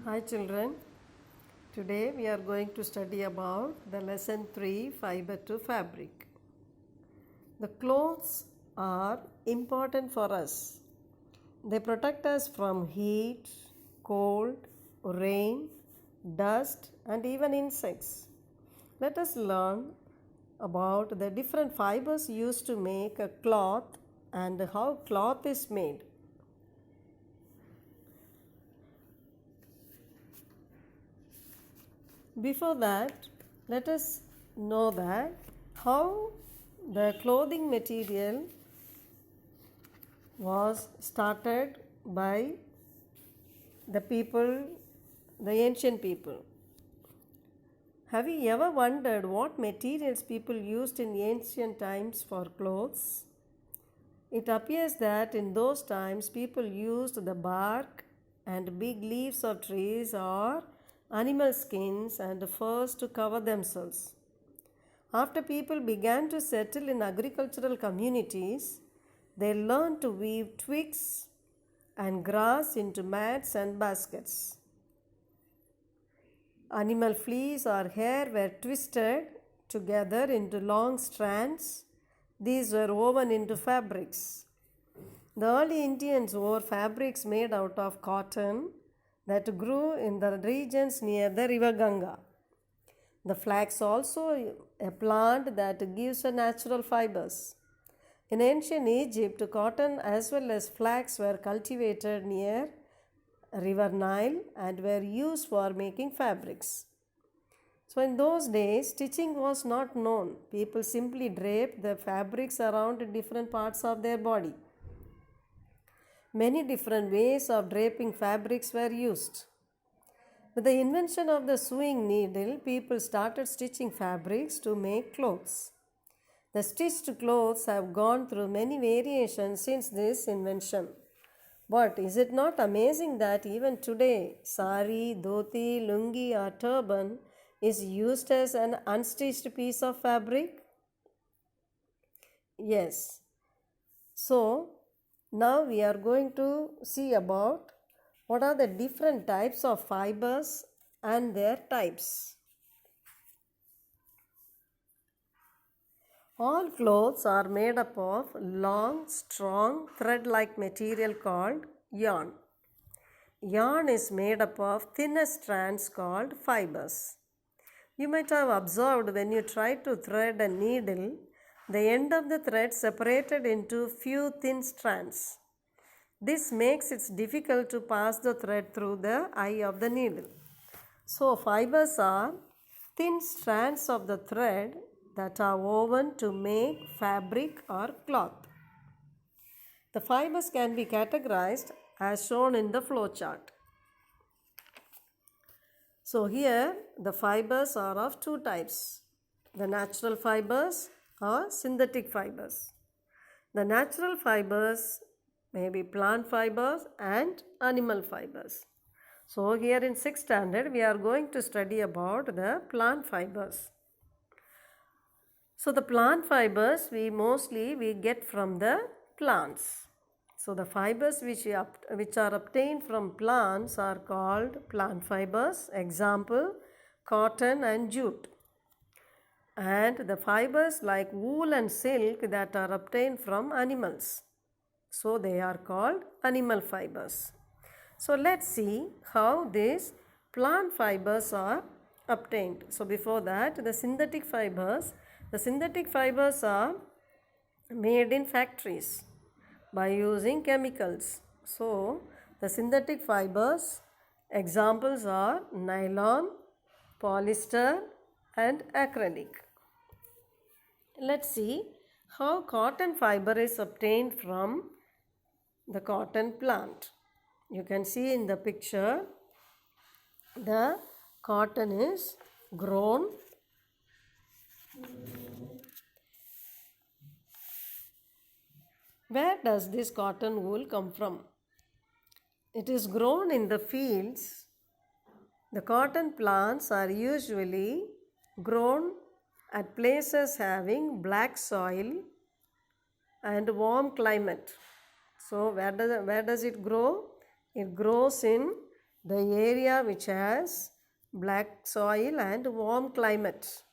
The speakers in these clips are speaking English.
Hi children, today we are going to study about the lesson 3 fiber to fabric. The clothes are important for us. They protect us from heat, cold, rain, dust and even insects. Let us learn about the different fibers used to make a cloth and how cloth is made. Before that, let us know that how the clothing material was started by the people, the ancient people. Have you ever wondered what materials people used in ancient times for clothes? It appears that in those times people used the bark and big leaves of trees or animal skins and furs to cover themselves. After people began to settle in agricultural communities, they learned to weave twigs and grass into mats and baskets. Animal fleece or hair were twisted together into long strands. These were woven into fabrics. The early Indians wore fabrics made out of cotton that grew in the regions near the river Ganga. The flax also a plant that gives a natural fibers. In ancient Egypt, cotton as well as flax were cultivated near river Nile and were used for making fabrics. So in those days, stitching was not known. People simply draped the fabrics around different parts of their body. Many different ways of draping fabrics were used. With the invention of the sewing needle, people started stitching fabrics to make clothes. The stitched clothes have gone through many variations since this invention. But is it not amazing that even today, sari, dhoti, lungi, or turban is used as an unstitched piece of fabric? Yes. So, now we are going to see about what are the different types of fibers and their types. All clothes are made up of long, strong, thread-like material called yarn. Yarn is made up of thinner strands called fibers. You might have observed when you try to thread a needle, the end of the thread separated into few thin strands. This makes it difficult to pass the thread through the eye of the needle. So, fibers are thin strands of the thread that are woven to make fabric or cloth. The fibers can be categorized as shown in the flow chart. So, here the fibers are of two types, the natural fibers or synthetic fibers. The natural fibers may be plant fibers and animal fibers. So, here in 6th standard, we are going to study about the plant fibers. So, the plant fibers we get from the plants. So, the fibers which are obtained from plants are called plant fibers. Example, cotton and jute. And the fibers like wool and silk that are obtained from animals. So, they are called animal fibers. So, let's see how these plant fibers are obtained. So, before that, the synthetic fibers are made in factories by using chemicals. So, the synthetic fibers examples are nylon, polyester and acrylic. Let's see how cotton fiber is obtained from the cotton plant. You can see in the picture the cotton is grown. Where does this cotton wool come from? It is grown in the fields. The cotton plants are usually grown at places having black soil and warm climate. So where does it grow? It grows in the area which has black soil and warm climate.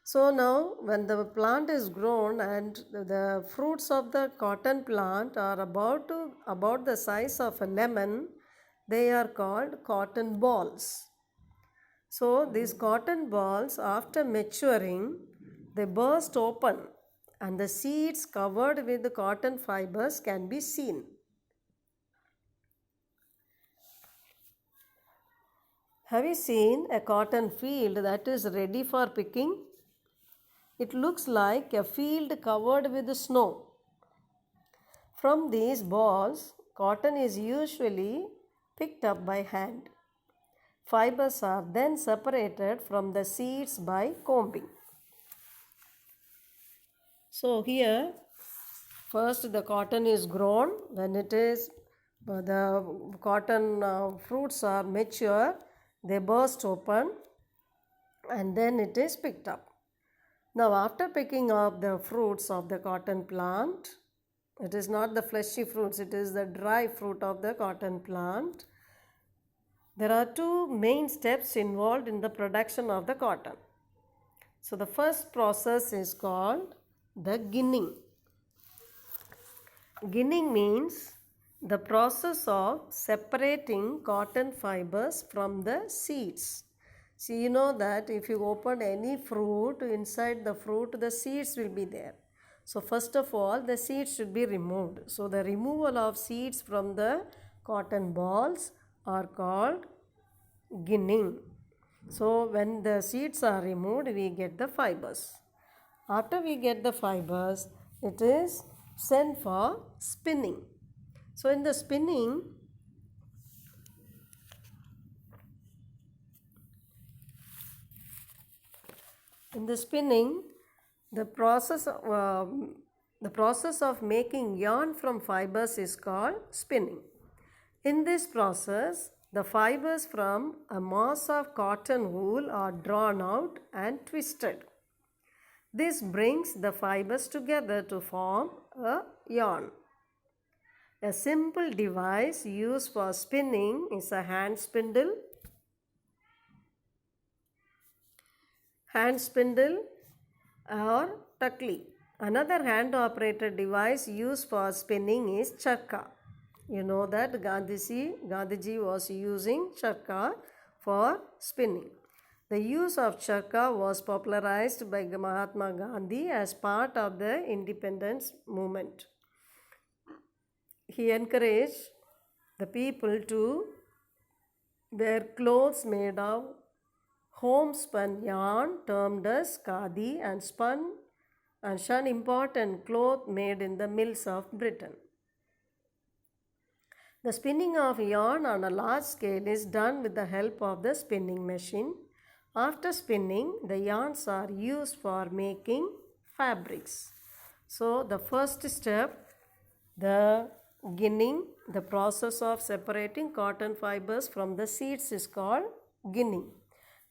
So now when the plant is grown and the fruits of the cotton plant are about the size of a lemon, they are called cotton balls. So these cotton balls, after maturing, they burst open and the seeds covered with the cotton fibers can be seen. Have you seen a cotton field that is ready for picking? It looks like a field covered with snow. From these balls, cotton is usually picked up by hand. Fibers are then separated from the seeds by combing. So here, first the cotton is grown. When the cotton fruits are mature, they burst open and then it is picked up. Now after picking up the fruits of the cotton plant, it is not the fleshy fruits, it is the dry fruit of the cotton plant. There are two main steps involved in the production of the cotton. So the first process is called the ginning. Ginning means the process of separating cotton fibers from the seeds. See, you know that if you open any fruit, inside the fruit the seeds will be there. So first of all the seeds should be removed. So the removal of seeds from the cotton balls are called ginning. So when the seeds are removed, we get the fibers. After we get the fibers, it is sent for spinning. So in the spinning, the process of making yarn from fibers is called spinning. In this process, the fibers from a mass of cotton wool are drawn out and twisted. This brings the fibers together to form a yarn. A simple device used for spinning is a hand spindle or takli. Another hand-operated device used for spinning is charkha. You know that Gandhiji was using charkha for spinning. The use of charkha was popularized by Mahatma Gandhi as part of the independence movement. He encouraged the people to wear clothes made of homespun yarn termed as khadi and shun important cloth made in the mills of Britain. The spinning of yarn on a large scale is done with the help of the spinning machine. After spinning, the yarns are used for making fabrics. So the first step, the ginning, the process of separating cotton fibers from the seeds is called ginning.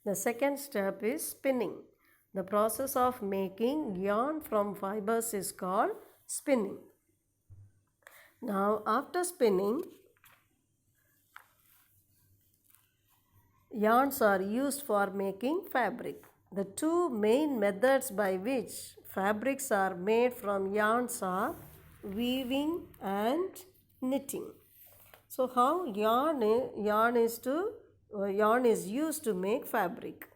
The second step is spinning. The process of making yarn from fibers is called spinning. Now after spinning, yarns are used for making fabric. The two main methods by which fabrics are made from yarns are weaving and knitting. So how yarn is used to make fabric.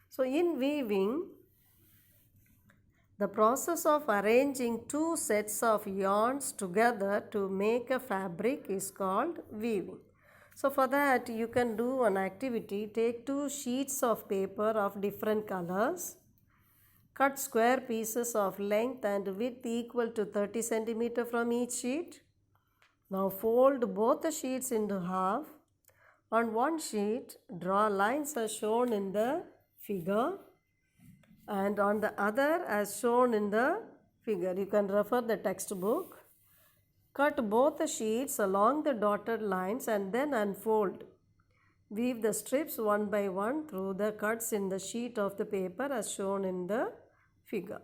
So in weaving, the process of arranging two sets of yarns together to make a fabric is called weaving. So for that you can do one activity. Take two sheets of paper of different colors. Cut square pieces of length and width equal to 30 cm from each sheet. Now fold both the sheets into half. On one sheet, draw lines as shown in the figure, and on the other as shown in the figure. You can refer the textbook. Cut both the sheets along the dotted lines and then unfold. Weave the strips one by one through the cuts in the sheet of the paper as shown in the figure.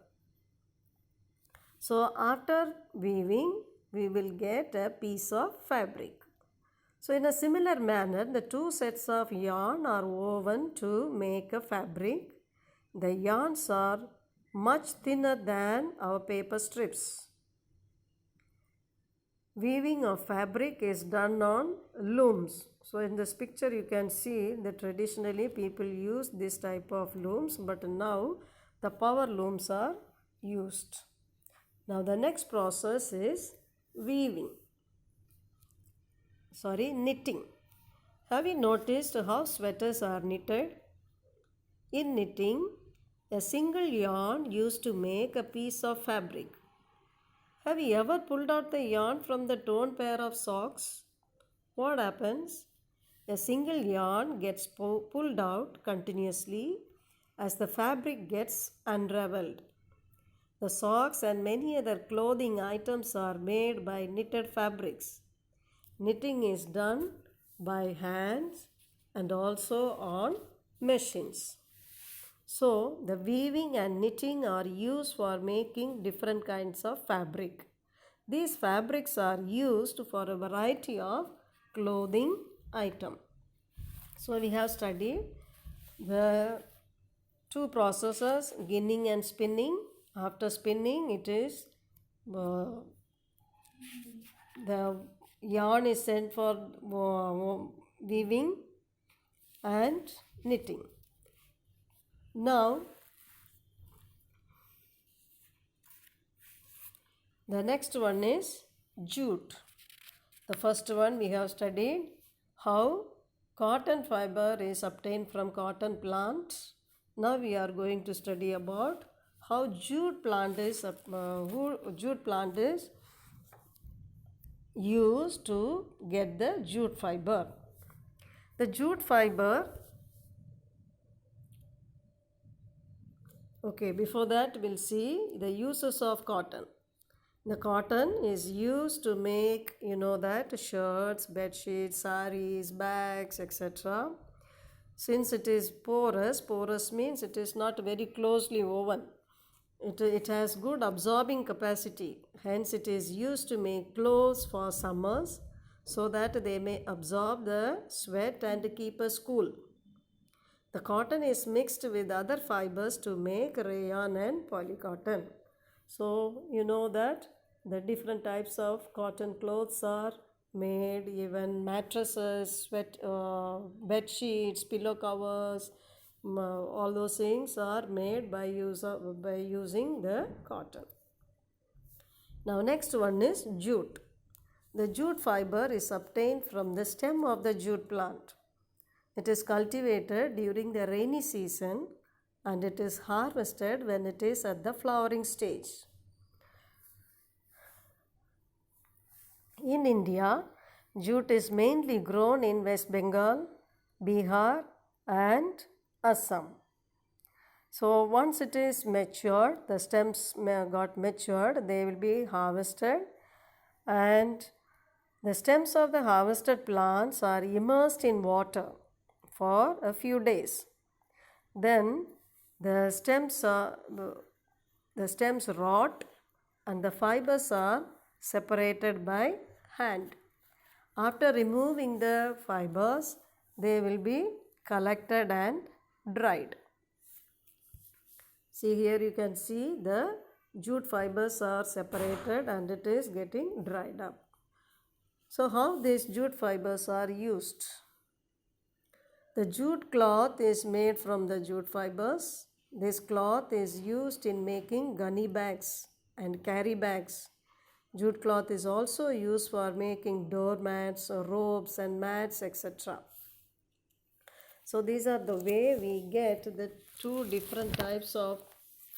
So after weaving, we will get a piece of fabric. So in a similar manner, the two sets of yarn are woven to make a fabric. The yarns are much thinner than our paper strips. Weaving of fabric is done on looms. So in this picture you can see that traditionally people use this type of looms, but now the power looms are used. Now the next process is knitting. Have you noticed how sweaters are knitted? In knitting, a single yarn used to make a piece of fabric. Have you ever pulled out the yarn from the torn pair of socks? What happens? A single yarn gets pulled out continuously as the fabric gets unraveled. The socks and many other clothing items are made by knitted fabrics. Knitting is done by hands and also on machines. So, the weaving and knitting are used for making different kinds of fabric. These fabrics are used for a variety of clothing items. So, we have studied the two processes, ginning and spinning. After spinning, it is the yarn is sent for weaving and knitting. Now, the next one is jute. The first one we have studied how cotton fiber is obtained from cotton plants. Now we are going to study about how jute plant is used to get the jute fiber. The jute fiber, before that we'll see the uses of cotton. The cotton is used to make, shirts, bed sheets, saris, bags, etc. Since it is porous means it is not very closely woven. It has good absorbing capacity. Hence it is used to make clothes for summers so that they may absorb the sweat and keep us cool. The cotton is mixed with other fibers to make rayon and polycotton. So you know that the different types of cotton clothes are made, even mattresses, bed sheets, pillow covers, all those things are made by using the cotton. Now next one is jute. The jute fiber is obtained from the stem of the jute plant. It is cultivated during the rainy season and it is harvested when it is at the flowering stage. In India, jute is mainly grown in West Bengal, Bihar and Assam. So once it is matured, the stems got matured, they will be harvested, and the stems of the harvested plants are immersed in water for a few days. Then the stems rot and the fibers are separated by hand. After removing the fibers, they will be collected and dried. See, here you can see the jute fibers are separated and it is getting dried up. So how these jute fibers are used? The jute cloth is made from the jute fibers. This cloth is used in making gunny bags and carry bags. Jute cloth is also used for making doormats, robes and mats, etc. So these are the way we get the two different types of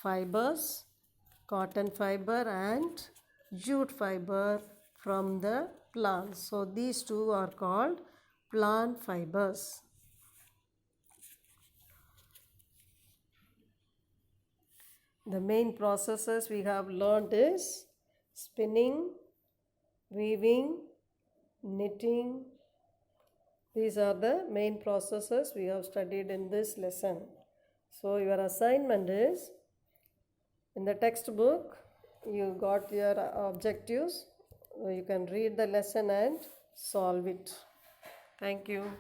fibers, cotton fiber and jute fiber from the plants. So these two are called plant fibers. The main processes we have learned is spinning, weaving, knitting. These are the main processes we have studied in this lesson. So your assignment is, in the textbook, you got your objectives. You can read the lesson and solve it. Thank you.